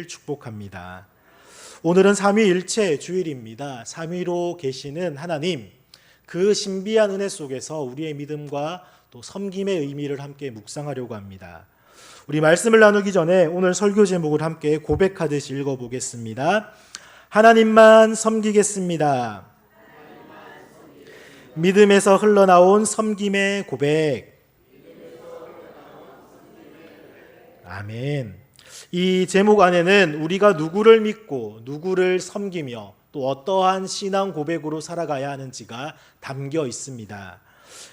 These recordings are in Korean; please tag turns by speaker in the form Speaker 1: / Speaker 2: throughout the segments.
Speaker 1: 축복합니다. 오늘은 삼위일체 주일입니다. 삼위로 계시는 하나님, 그 신비한 은혜 속에서 우리의 믿음과 또 섬김의 의미를 함께 묵상하려고 합니다. 우리 말씀을 나누기 전에 오늘 설교 제목을 함께 고백하듯이 읽어보겠습니다. 하나님만 섬기겠습니다. 믿음에서 흘러나온 섬김의 고백. 아멘. 이 제목 안에는 우리가 누구를 믿고 누구를 섬기며 또 어떠한 신앙 고백으로 살아가야 하는지가 담겨 있습니다.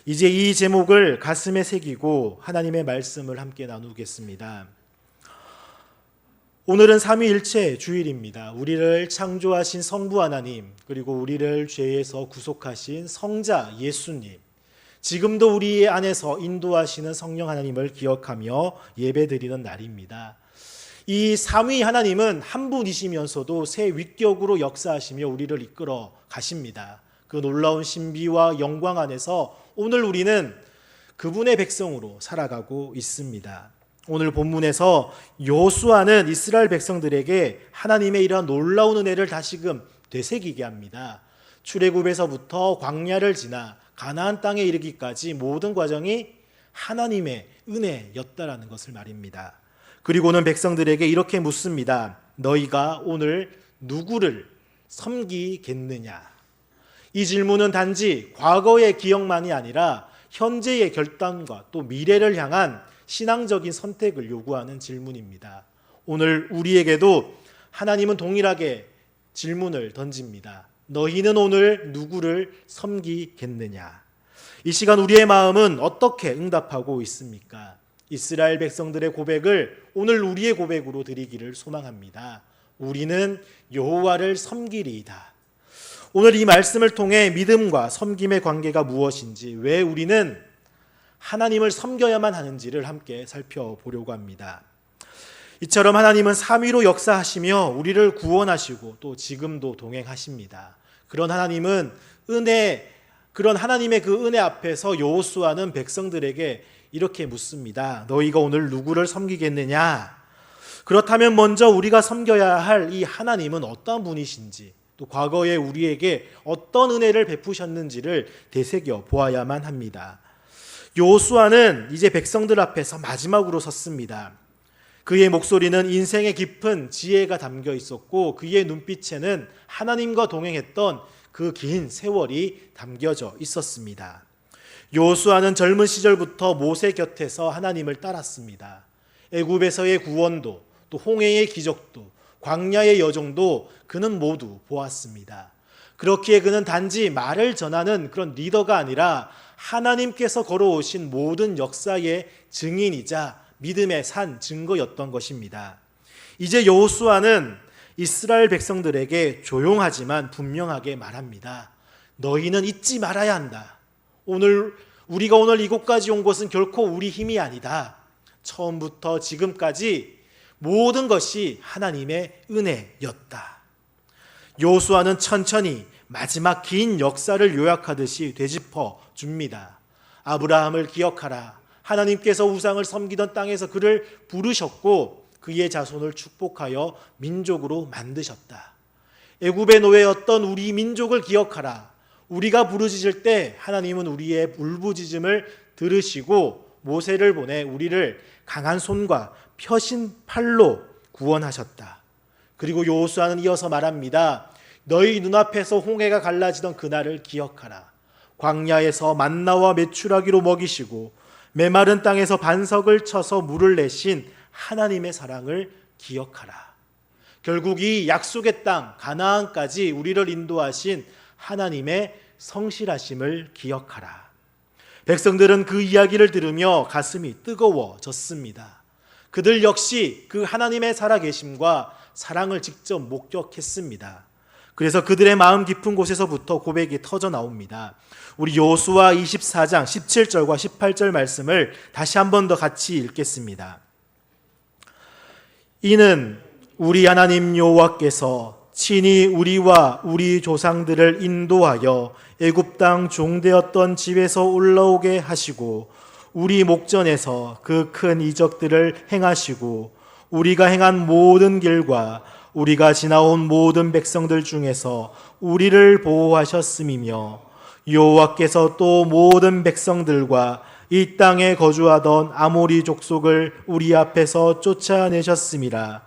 Speaker 1: 이제 이 제목을 가슴에 새기고 하나님의 말씀을 함께 나누겠습니다. 오늘은 삼위일체 주일입니다. 우리를 창조하신 성부 하나님, 그리고 우리를 죄에서 구속하신 성자 예수님, 지금도 우리 안에서 인도하시는 성령 하나님을 기억하며 예배드리는 날입니다. 이 삼위 하나님은 한 분이시면서도 새 위격으로 역사하시며 우리를 이끌어 가십니다. 그 놀라운 신비와 영광 안에서 오늘 우리는 그분의 백성으로 살아가고 있습니다. 오늘 본문에서 여호수아는 이스라엘 백성들에게 하나님의 이러한 놀라운 은혜를 다시금 되새기게 합니다. 출애굽에서부터 광야를 지나 가나안 땅에 이르기까지 모든 과정이 하나님의 은혜였다라는 것을 말입니다. 그리고는 백성들에게 이렇게 묻습니다. 너희가 오늘 누구를 섬기겠느냐? 이 질문은 단지 과거의 기억만이 아니라 현재의 결단과 또 미래를 향한 신앙적인 선택을 요구하는 질문입니다. 오늘 우리에게도 하나님은 동일하게 질문을 던집니다. 너희는 오늘 누구를 섬기겠느냐? 이 시간 우리의 마음은 어떻게 응답하고 있습니까? 이스라엘 백성들의 고백을 오늘 우리의 고백으로 드리기를 소망합니다. 우리는 여호와를 섬기리이다. 오늘 이 말씀을 통해 믿음과 섬김의 관계가 무엇인지, 왜 우리는 하나님을 섬겨야만 하는지를 함께 살펴보려고 합니다. 이처럼 하나님은 삼위로 역사하시며 우리를 구원하시고 또 지금도 동행하십니다. 그런 하나님은 그런 하나님의 그 은혜 앞에서 여호수아는 백성들에게 이렇게 묻습니다. 너희가 오늘 누구를 섬기겠느냐? 그렇다면 먼저 우리가 섬겨야 할 이 하나님은 어떤 분이신지, 또 과거에 우리에게 어떤 은혜를 베푸셨는지를 되새겨 보아야만 합니다. 여호수아는 이제 백성들 앞에서 마지막으로 섰습니다. 그의 목소리는 인생의 깊은 지혜가 담겨 있었고, 그의 눈빛에는 하나님과 동행했던 그 긴 세월이 담겨져 있었습니다. 여호수아는 젊은 시절부터 모세 곁에서 하나님을 따랐습니다. 애굽에서의 구원도, 또 홍해의 기적도, 광야의 여정도 그는 모두 보았습니다. 그렇기에 그는 단지 말을 전하는 그런 리더가 아니라 하나님께서 걸어오신 모든 역사의 증인이자 믿음의 산 증거였던 것입니다. 이제 여호수아는 이스라엘 백성들에게 조용하지만 분명하게 말합니다. 너희는 잊지 말아야 한다. 우리가 오늘 이곳까지 온 것은 결코 우리 힘이 아니다. 처음부터 지금까지 모든 것이 하나님의 은혜였다. 여호수아는 천천히 마지막 긴 역사를 요약하듯이 되짚어 줍니다. 아브라함을 기억하라. 하나님께서 우상을 섬기던 땅에서 그를 부르셨고 그의 자손을 축복하여 민족으로 만드셨다. 애굽의 노예였던 우리 민족을 기억하라. 우리가 부르짖을 때 하나님은 우리의 울부짖음을 들으시고 모세를 보내 우리를 강한 손과 펴신 팔로 구원하셨다. 그리고 여호수아는 이어서 말합니다. 너희 눈앞에서 홍해가 갈라지던 그날을 기억하라. 광야에서 만나와 메추라기로 먹이시고 메마른 땅에서 반석을 쳐서 물을 내신 하나님의 사랑을 기억하라. 결국 이 약속의 땅 가나안까지 우리를 인도하신 하나님의 성실하심을 기억하라. 백성들은 그 이야기를 들으며 가슴이 뜨거워졌습니다. 그들 역시 그 하나님의 살아계심과 사랑을 직접 목격했습니다. 그래서 그들의 마음 깊은 곳에서부터 고백이 터져 나옵니다. 우리 여호수아 24장 17절과 18절 말씀을 다시 한 번 더 같이 읽겠습니다. 이는 우리 하나님 여호와께서 친히 우리와 우리 조상들을 인도하여 애굽 땅 종되었던 집에서 올라오게 하시고 우리 목전에서 그 큰 이적들을 행하시고 우리가 행한 모든 길과 우리가 지나온 모든 백성들 중에서 우리를 보호하셨음이며 여호와께서 또 모든 백성들과 이 땅에 거주하던 아모리 족속을 우리 앞에서 쫓아내셨음이라.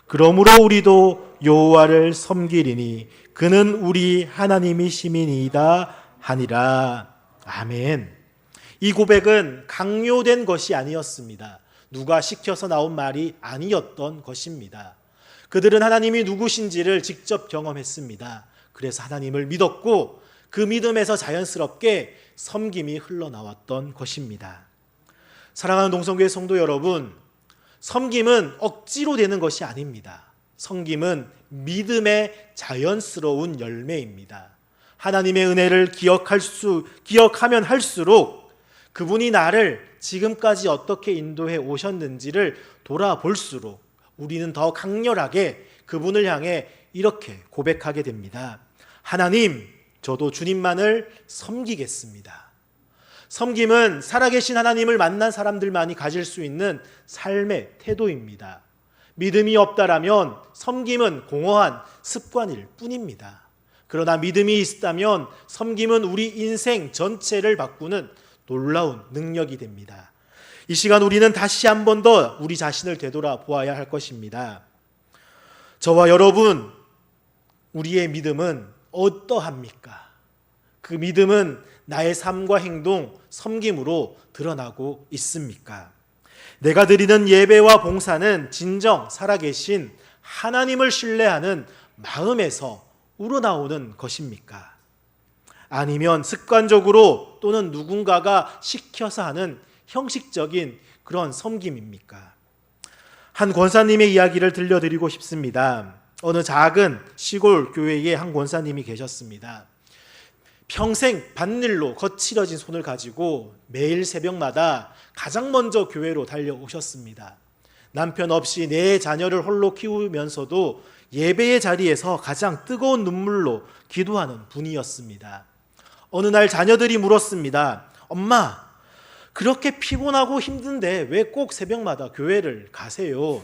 Speaker 1: 그러므로 우리도 여호와를 섬기리니 그는 우리 하나님이심이니이다 하니라. 아멘. 이 고백은 강요된 것이 아니었습니다. 누가 시켜서 나온 말이 아니었던 것입니다. 그들은 하나님이 누구신지를 직접 경험했습니다. 그래서 하나님을 믿었고 그 믿음에서 자연스럽게 섬김이 흘러나왔던 것입니다. 사랑하는 동성교회 성도 여러분, 섬김은 억지로 되는 것이 아닙니다. 섬김은 믿음의 자연스러운 열매입니다. 하나님의 은혜를 기억하면 할수록 그분이 나를 지금까지 어떻게 인도해 오셨는지를 돌아볼수록 우리는 더 강렬하게 그분을 향해 이렇게 고백하게 됩니다. 하나님, 저도 주님만을 섬기겠습니다. 섬김은 살아계신 하나님을 만난 사람들만이 가질 수 있는 삶의 태도입니다. 믿음이 없다라면 섬김은 공허한 습관일 뿐입니다. 그러나 믿음이 있다면 섬김은 우리 인생 전체를 바꾸는 놀라운 능력이 됩니다. 이 시간 우리는 다시 한 번 더 우리 자신을 되돌아보아야 할 것입니다. 저와 여러분, 우리의 믿음은 어떠합니까? 그 믿음은 나의 삶과 행동, 섬김으로 드러나고 있습니까? 내가 드리는 예배와 봉사는 진정 살아계신 하나님을 신뢰하는 마음에서 우러나오는 것입니까? 아니면 습관적으로 또는 누군가가 시켜서 하는 형식적인 그런 섬김입니까? 한 권사님의 이야기를 들려드리고 싶습니다. 어느 작은 시골 교회에 한 권사님이 계셨습니다. 평생 밭일로 거칠어진 손을 가지고 매일 새벽마다 가장 먼저 교회로 달려오셨습니다. 남편 없이 네 자녀를 홀로 키우면서도 예배의 자리에서 가장 뜨거운 눈물로 기도하는 분이었습니다. 어느 날 자녀들이 물었습니다. 엄마, 그렇게 피곤하고 힘든데 왜 꼭 새벽마다 교회를 가세요?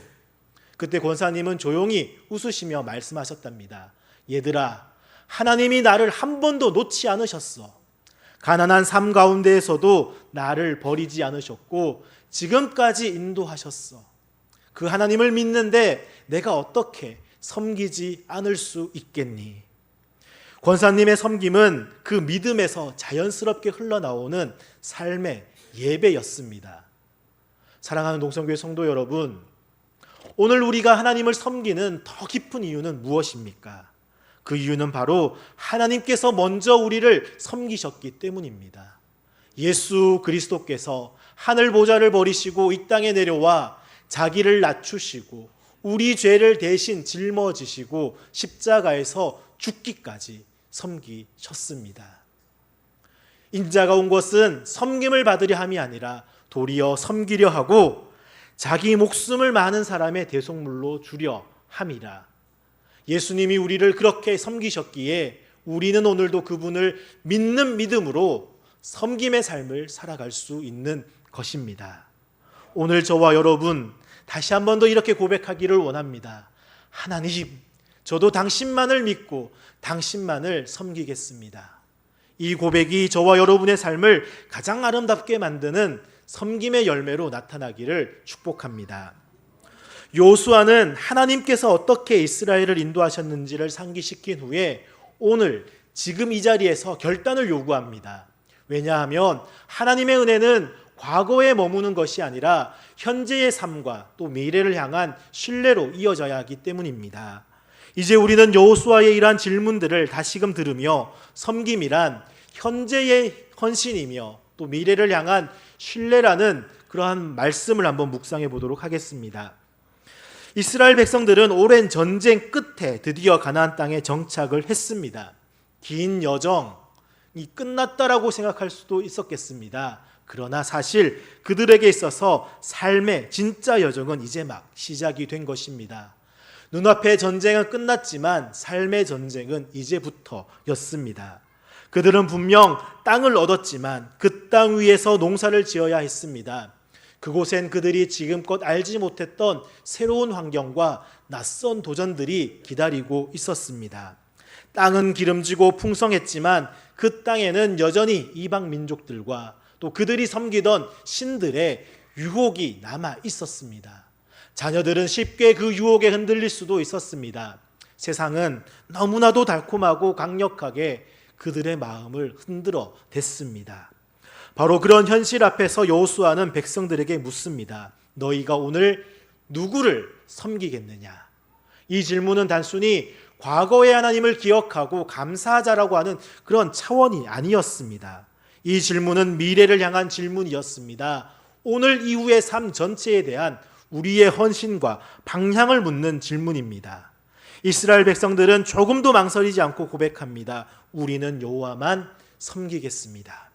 Speaker 1: 그때 권사님은 조용히 웃으시며 말씀하셨답니다. 얘들아, 하나님이 나를 한 번도 놓지 않으셨어. 가난한 삶 가운데에서도 나를 버리지 않으셨고 지금까지 인도하셨어. 그 하나님을 믿는데 내가 어떻게 섬기지 않을 수 있겠니? 권사님의 섬김은 그 믿음에서 자연스럽게 흘러나오는 삶의 예배였습니다. 사랑하는 동성교회 성도 여러분, 오늘 우리가 하나님을 섬기는 더 깊은 이유는 무엇입니까? 그 이유는 바로 하나님께서 먼저 우리를 섬기셨기 때문입니다. 예수 그리스도께서 하늘 보좌를 버리시고 이 땅에 내려와 자기를 낮추시고 우리 죄를 대신 짊어지시고 십자가에서 죽기까지 섬기셨습니다. 인자가 온 것은 섬김을 받으려 함이 아니라 도리어 섬기려 하고 자기 목숨을 많은 사람의 대속물로 주려 함이라. 예수님이 우리를 그렇게 섬기셨기에 우리는 오늘도 그분을 믿는 믿음으로 섬김의 삶을 살아갈 수 있는 것입니다. 오늘 저와 여러분 다시 한 번 더 이렇게 고백하기를 원합니다. 하나님, 저도 당신만을 믿고 당신만을 섬기겠습니다. 이 고백이 저와 여러분의 삶을 가장 아름답게 만드는 섬김의 열매로 나타나기를 축복합니다. 요수아는 하나님께서 어떻게 이스라엘을 인도하셨는지를 상기시킨 후에 오늘 지금 이 자리에서 결단을 요구합니다. 왜냐하면 하나님의 은혜는 과거에 머무는 것이 아니라 현재의 삶과 또 미래를 향한 신뢰로 이어져야 하기 때문입니다. 이제 우리는 여호수아의 이러한 질문들을 다시금 들으며 섬김이란 현재의 헌신이며 또 미래를 향한 신뢰라는 그러한 말씀을 한번 묵상해 보도록 하겠습니다. 이스라엘 백성들은 오랜 전쟁 끝에 드디어 가나안 땅에 정착을 했습니다. 긴 여정이 끝났다라고 생각할 수도 있었겠습니다. 그러나 사실 그들에게 있어서 삶의 진짜 여정은 이제 막 시작이 된 것입니다. 눈앞의 전쟁은 끝났지만 삶의 전쟁은 이제부터였습니다. 그들은 분명 땅을 얻었지만 그 땅 위에서 농사를 지어야 했습니다. 그곳엔 그들이 지금껏 알지 못했던 새로운 환경과 낯선 도전들이 기다리고 있었습니다. 땅은 기름지고 풍성했지만 그 땅에는 여전히 이방 민족들과 또 그들이 섬기던 신들의 유혹이 남아 있었습니다. 자녀들은 쉽게 그 유혹에 흔들릴 수도 있었습니다. 세상은 너무나도 달콤하고 강력하게 그들의 마음을 흔들어 댔습니다. 바로 그런 현실 앞에서 여호수아는 백성들에게 묻습니다. 너희가 오늘 누구를 섬기겠느냐? 이 질문은 단순히 과거의 하나님을 기억하고 감사하자라고 하는 그런 차원이 아니었습니다. 이 질문은 미래를 향한 질문이었습니다. 오늘 이후의 삶 전체에 대한 우리의 헌신과 방향을 묻는 질문입니다. 이스라엘 백성들은 조금도 망설이지 않고 고백합니다. 우리는 여호와만 섬기겠습니다.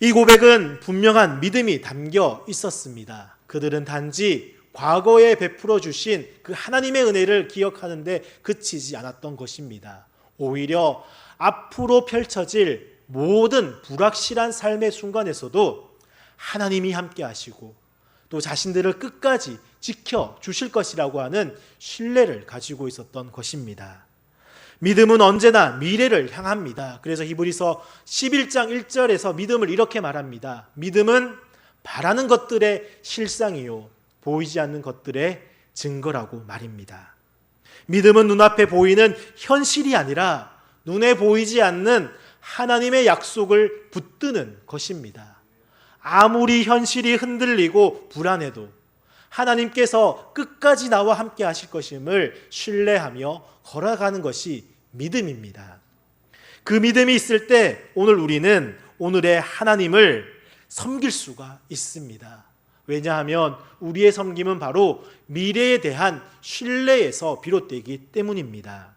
Speaker 1: 이 고백은 분명한 믿음이 담겨 있었습니다. 그들은 단지 과거에 베풀어 주신 그 하나님의 은혜를 기억하는데 그치지 않았던 것입니다. 오히려 앞으로 펼쳐질 모든 불확실한 삶의 순간에서도 하나님이 함께 하시고 또 자신들을 끝까지 지켜주실 것이라고 하는 신뢰를 가지고 있었던 것입니다. 믿음은 언제나 미래를 향합니다. 그래서 히브리서 11장 1절에서 믿음을 이렇게 말합니다. 믿음은 바라는 것들의 실상이요 보이지 않는 것들의 증거라고 말입니다. 믿음은 눈앞에 보이는 현실이 아니라 눈에 보이지 않는 하나님의 약속을 붙드는 것입니다. 아무리 현실이 흔들리고 불안해도 하나님께서 끝까지 나와 함께 하실 것임을 신뢰하며 걸어가는 것이 믿음입니다. 그 믿음이 있을 때 오늘 우리는 오늘의 하나님을 섬길 수가 있습니다. 왜냐하면 우리의 섬김은 바로 미래에 대한 신뢰에서 비롯되기 때문입니다.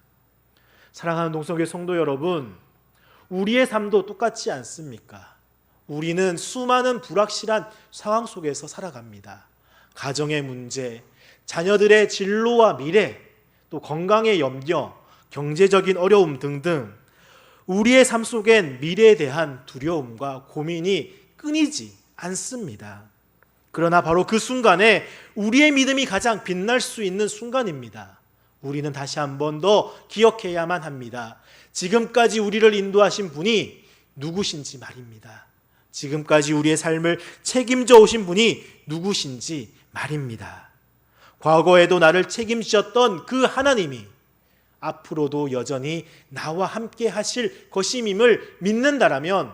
Speaker 1: 사랑하는 동성교회 성도 여러분, 우리의 삶도 똑같지 않습니까? 우리는 수많은 불확실한 상황 속에서 살아갑니다. 가정의 문제, 자녀들의 진로와 미래, 또 건강의 염려, 경제적인 어려움 등등 우리의 삶 속엔 미래에 대한 두려움과 고민이 끊이지 않습니다. 그러나 바로 그 순간에 우리의 믿음이 가장 빛날 수 있는 순간입니다. 우리는 다시 한 번 더 기억해야만 합니다. 지금까지 우리를 인도하신 분이 누구신지 말입니다. 지금까지 우리의 삶을 책임져 오신 분이 누구신지 말입니다. 과거에도 나를 책임지셨던 그 하나님이 앞으로도 여전히 나와 함께 하실 것임을 믿는다라면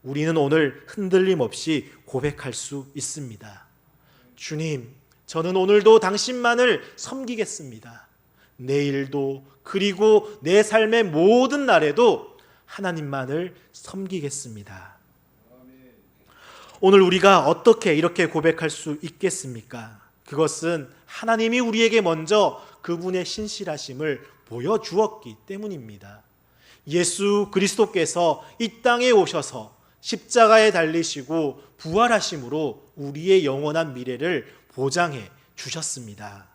Speaker 1: 우리는 오늘 흔들림 없이 고백할 수 있습니다. 주님, 저는 오늘도 당신만을 섬기겠습니다. 내일도 그리고 내 삶의 모든 날에도 하나님만을 섬기겠습니다. 오늘 우리가 어떻게 이렇게 고백할 수 있겠습니까? 그것은 하나님이 우리에게 먼저 그분의 신실하심을 보여주었기 때문입니다. 예수 그리스도께서 이 땅에 오셔서 십자가에 달리시고 부활하심으로 우리의 영원한 미래를 보장해 주셨습니다.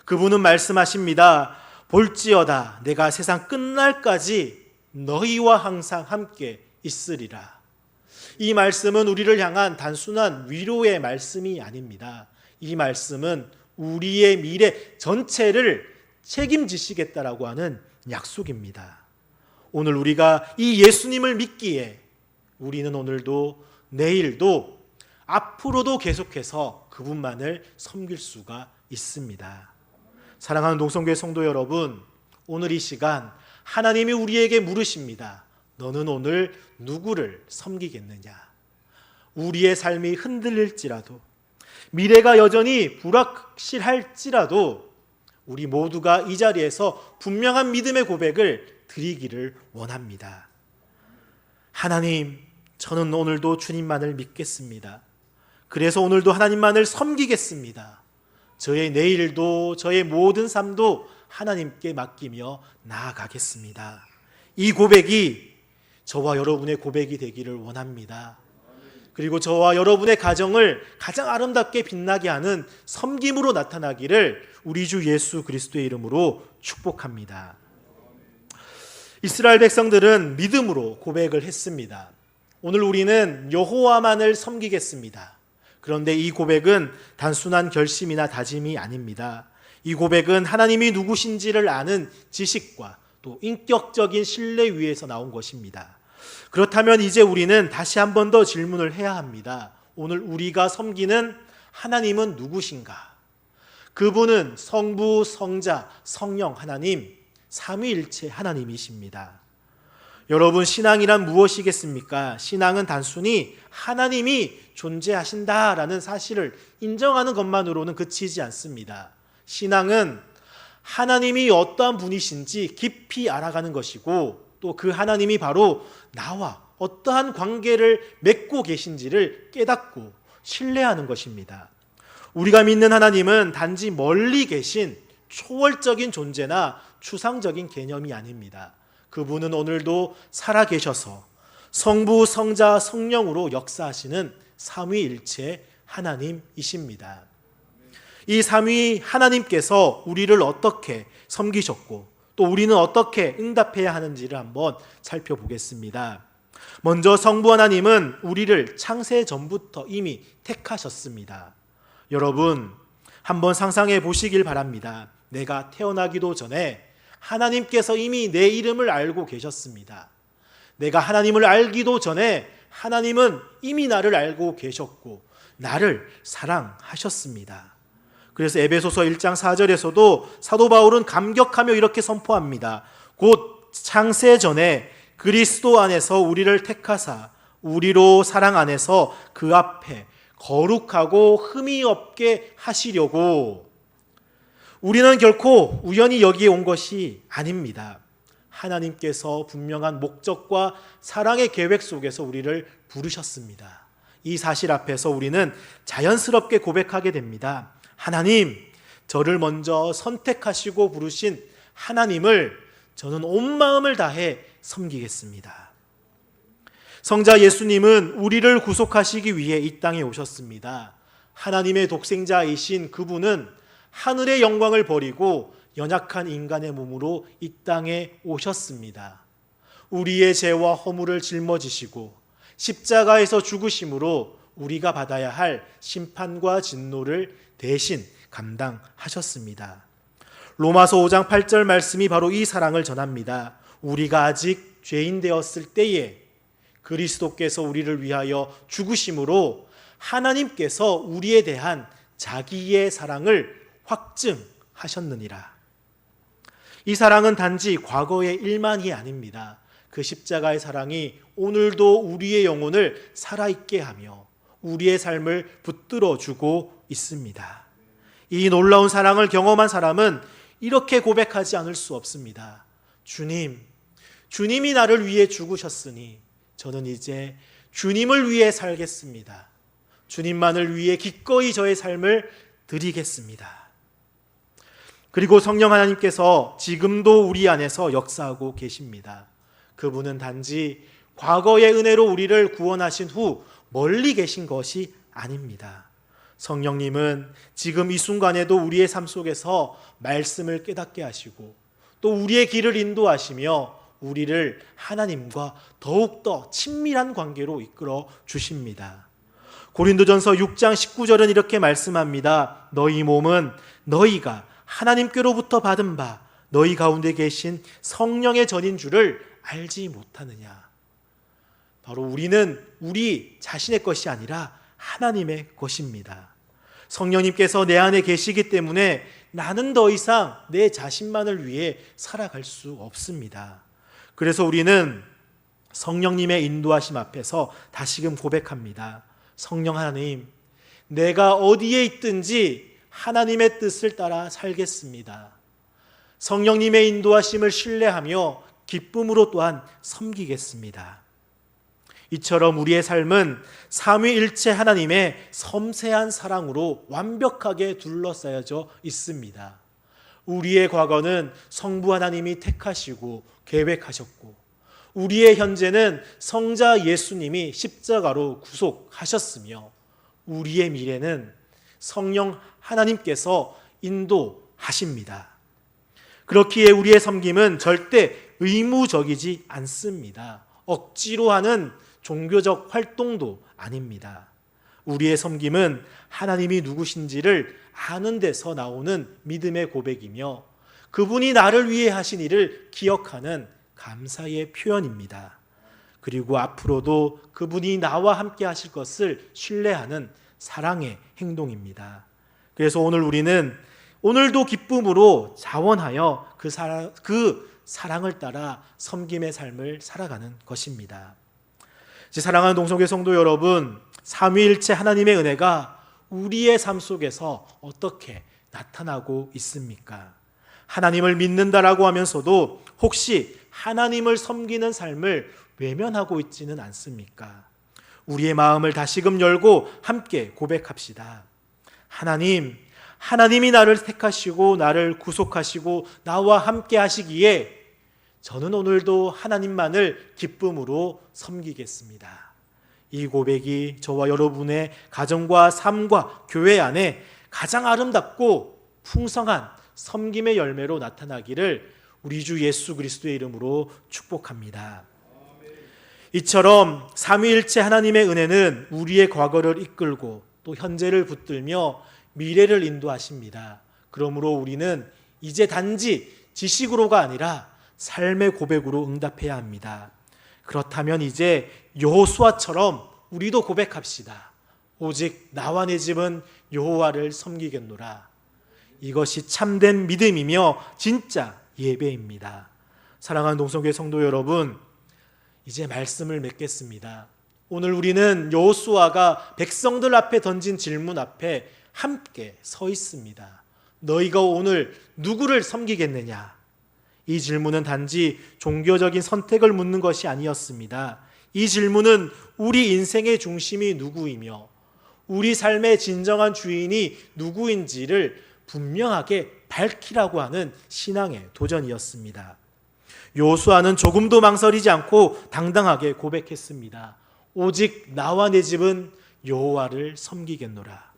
Speaker 1: 그분은 말씀하십니다. 볼지어다 내가 세상 끝날까지 너희와 항상 함께 있으리라. 이 말씀은 우리를 향한 단순한 위로의 말씀이 아닙니다. 이 말씀은 우리의 미래 전체를 책임지시겠다라고 하는 약속입니다. 오늘 우리가 이 예수님을 믿기에 우리는 오늘도 내일도 앞으로도 계속해서 그분만을 섬길 수가 있습니다. 사랑하는 동성교회 성도 여러분, 오늘 이 시간 하나님이 우리에게 물으십니다. 너는 오늘 누구를 섬기겠느냐? 우리의 삶이 흔들릴지라도 미래가 여전히 불확실할지라도 우리 모두가 이 자리에서 분명한 믿음의 고백을 드리기를 원합니다. 하나님, 저는 오늘도 주님만을 믿겠습니다. 그래서 오늘도 하나님만을 섬기겠습니다. 저의 내일도 저의 모든 삶도 하나님께 맡기며 나아가겠습니다. 이 고백이 저와 여러분의 고백이 되기를 원합니다. 그리고 저와 여러분의 가정을 가장 아름답게 빛나게 하는 섬김으로 나타나기를 우리 주 예수 그리스도의 이름으로 축복합니다. 이스라엘 백성들은 믿음으로 고백을 했습니다. 오늘 우리는 여호와만을 섬기겠습니다. 그런데 이 고백은 단순한 결심이나 다짐이 아닙니다. 이 고백은 하나님이 누구신지를 아는 지식과 또 인격적인 신뢰 위에서 나온 것입니다. 그렇다면 이제 우리는 다시 한 번 더 질문을 해야 합니다. 오늘 우리가 섬기는 하나님은 누구신가? 그분은 성부, 성자, 성령 하나님, 삼위일체 하나님이십니다. 여러분, 신앙이란 무엇이겠습니까? 신앙은 단순히 하나님이 존재하신다라는 사실을 인정하는 것만으로는 그치지 않습니다. 신앙은 하나님이 어떠한 분이신지 깊이 알아가는 것이고 또 그 하나님이 바로 나와 어떠한 관계를 맺고 계신지를 깨닫고 신뢰하는 것입니다. 우리가 믿는 하나님은 단지 멀리 계신 초월적인 존재나 추상적인 개념이 아닙니다. 그분은 오늘도 살아계셔서 성부, 성자, 성령으로 역사하시는 삼위일체 하나님이십니다. 이 삼위 하나님께서 우리를 어떻게 섬기셨고 또 우리는 어떻게 응답해야 하는지를 한번 살펴보겠습니다. 먼저 성부 하나님은 우리를 창세 전부터 이미 택하셨습니다. 여러분, 한번 상상해 보시길 바랍니다. 내가 태어나기도 전에 하나님께서 이미 내 이름을 알고 계셨습니다. 내가 하나님을 알기도 전에 하나님은 이미 나를 알고 계셨고 나를 사랑하셨습니다. 그래서 에베소서 1장 4절에서도 사도 바울은 감격하며 이렇게 선포합니다. 곧 창세 전에 그리스도 안에서 우리를 택하사 우리로 사랑 안에서 그 앞에 거룩하고 흠이 없게 하시려고. 우리는 결코 우연히 여기에 온 것이 아닙니다. 하나님께서 분명한 목적과 사랑의 계획 속에서 우리를 부르셨습니다. 이 사실 앞에서 우리는 자연스럽게 고백하게 됩니다. 하나님, 저를 먼저 선택하시고 부르신 하나님을 저는 온 마음을 다해 섬기겠습니다. 성자 예수님은 우리를 구속하시기 위해 이 땅에 오셨습니다. 하나님의 독생자이신 그분은 하늘의 영광을 버리고 연약한 인간의 몸으로 이 땅에 오셨습니다. 우리의 죄와 허물을 짊어지시고 십자가에서 죽으심으로 우리가 받아야 할 심판과 진노를 대신 감당하셨습니다. 로마서 5장 8절 말씀이 바로 이 사랑을 전합니다. 우리가 아직 죄인 되었을 때에 그리스도께서 우리를 위하여 죽으심으로 하나님께서 우리에 대한 자기의 사랑을 확증하셨느니라. 이 사랑은 단지 과거의 일만이 아닙니다. 그 십자가의 사랑이 오늘도 우리의 영혼을 살아있게 하며 우리의 삶을 붙들어 주고 있습니다. 이 놀라운 사랑을 경험한 사람은 이렇게 고백하지 않을 수 없습니다. 주님이 나를 위해 죽으셨으니 저는 이제 주님을 위해 살겠습니다. 주님만을 위해 기꺼이 저의 삶을 드리겠습니다. 그리고 성령 하나님께서 지금도 우리 안에서 역사하고 계십니다. 그분은 단지 과거의 은혜로 우리를 구원하신 후 멀리 계신 것이 아닙니다. 성령님은 지금 이 순간에도 우리의 삶 속에서 말씀을 깨닫게 하시고 또 우리의 길을 인도하시며 우리를 하나님과 더욱더 친밀한 관계로 이끌어 주십니다. 고린도전서 6장 19절은 이렇게 말씀합니다. 너희 몸은 너희가 하나님께로부터 받은 바 너희 가운데 계신 성령의 전인 줄을 알지 못하느냐. 바로 우리는 우리 자신의 것이 아니라 하나님의 것입니다. 성령님께서 내 안에 계시기 때문에 나는 더 이상 내 자신만을 위해 살아갈 수 없습니다. 그래서 우리는 성령님의 인도하심 앞에서 다시금 고백합니다. 성령 하나님, 내가 어디에 있든지 하나님의 뜻을 따라 살겠습니다. 성령님의 인도하심을 신뢰하며 기쁨으로 또한 섬기겠습니다. 이처럼 우리의 삶은 삼위일체 하나님의 섬세한 사랑으로 완벽하게 둘러싸여져 있습니다. 우리의 과거는 성부 하나님이 택하시고 계획하셨고 우리의 현재는 성자 예수님이 십자가로 구속하셨으며 우리의 미래는 성령 하나님께서 인도하십니다. 그렇기에 우리의 섬김은 절대 의무적이지 않습니다. 억지로 하는 종교적 활동도 아닙니다. 우리의 섬김은 하나님이 누구신지를 아는 데서 나오는 믿음의 고백이며 그분이 나를 위해 하신 일을 기억하는 감사의 표현입니다. 그리고 앞으로도 그분이 나와 함께 하실 것을 신뢰하는 사랑의 행동입니다. 그래서 오늘 우리는 오늘도 기쁨으로 자원하여 그 사랑을 따라 섬김의 삶을 살아가는 것입니다. 사랑하는 동성교회 성도 여러분, 삼위일체 하나님의 은혜가 우리의 삶 속에서 어떻게 나타나고 있습니까? 하나님을 믿는다라고 하면서도 혹시 하나님을 섬기는 삶을 외면하고 있지는 않습니까? 우리의 마음을 다시금 열고 함께 고백합시다. 하나님이 나를 택하시고 나를 구속하시고 나와 함께 하시기에 저는 오늘도 하나님만을 기쁨으로 섬기겠습니다. 이 고백이 저와 여러분의 가정과 삶과 교회 안에 가장 아름답고 풍성한 섬김의 열매로 나타나기를 우리 주 예수 그리스도의 이름으로 축복합니다. 이처럼 삼위일체 하나님의 은혜는 우리의 과거를 이끌고 또 현재를 붙들며 미래를 인도하십니다. 그러므로 우리는 이제 단지 지식으로가 아니라 삶의 고백으로 응답해야 합니다. 그렇다면 이제 여호수아처럼 우리도 고백합시다. 오직 나와 내 집은 여호와를 섬기겠노라. 이것이 참된 믿음이며 진짜 예배입니다. 사랑하는 동성교회 성도 여러분, 이제 말씀을 맺겠습니다. 오늘 우리는 여호수아가 백성들 앞에 던진 질문 앞에 함께 서 있습니다. 너희가 오늘 누구를 섬기겠느냐? 이 질문은 단지 종교적인 선택을 묻는 것이 아니었습니다. 이 질문은 우리 인생의 중심이 누구이며 우리 삶의 진정한 주인이 누구인지를 분명하게 밝히라고 하는 신앙의 도전이었습니다. 여호수아는 조금도 망설이지 않고 당당하게 고백했습니다. 오직 나와 내 집은 여호와를 섬기겠노라.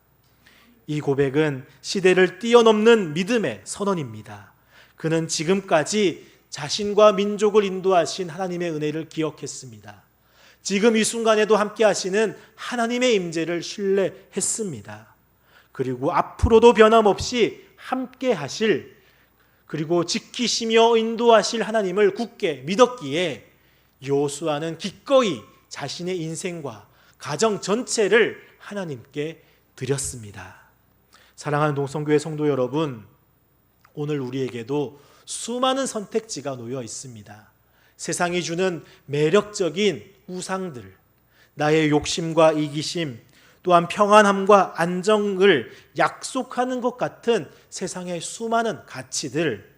Speaker 1: 이 고백은 시대를 뛰어넘는 믿음의 선언입니다. 그는 지금까지 자신과 민족을 인도하신 하나님의 은혜를 기억했습니다. 지금 이 순간에도 함께 하시는 하나님의 임재를 신뢰했습니다. 그리고 앞으로도 변함없이 함께 하실 그리고 지키시며 인도하실 하나님을 굳게 믿었기에 여호수아는 기꺼이 자신의 인생과 가정 전체를 하나님께 드렸습니다. 사랑하는 동성교회 성도 여러분, 오늘 우리에게도 수많은 선택지가 놓여 있습니다. 세상이 주는 매력적인 우상들, 나의 욕심과 이기심, 또한 평안함과 안정을 약속하는 것 같은 세상의 수많은 가치들.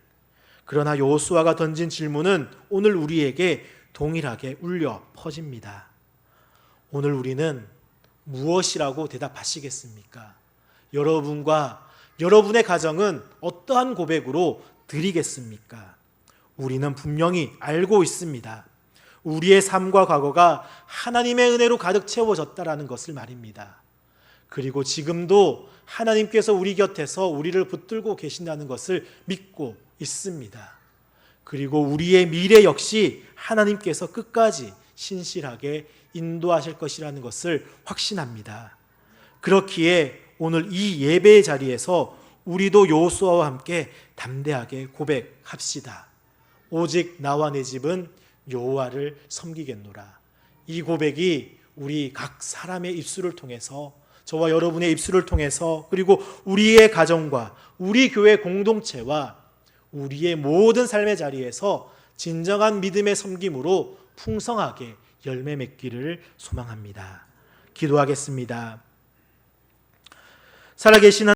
Speaker 1: 그러나 여호수아가 던진 질문은 오늘 우리에게 동일하게 울려 퍼집니다. 오늘 우리는 무엇이라고 대답하시겠습니까? 여러분과 여러분의 가정은 어떠한 고백으로 드리겠습니까? 우리는 분명히 알고 있습니다. 우리의 삶과 과거가 하나님의 은혜로 가득 채워졌다라는 것을 말입니다. 그리고 지금도 하나님께서 우리 곁에서 우리를 붙들고 계신다는 것을 믿고 있습니다. 그리고 우리의 미래 역시 하나님께서 끝까지 신실하게 인도하실 것이라는 것을 확신합니다. 그렇기에 오늘 이 예배의 자리에서 우리도 여호수아와 함께 담대하게 고백합시다. 오직 나와 내 집은 여호와를 섬기겠노라. 이 고백이 우리 각 사람의 입술을 통해서, 저와 여러분의 입술을 통해서, 그리고 우리의 가정과 우리 교회 공동체와 우리의 모든 삶의 자리에서 진정한 믿음의 섬김으로 풍성하게 열매 맺기를 소망합니다. 기도하겠습니다. 살아계신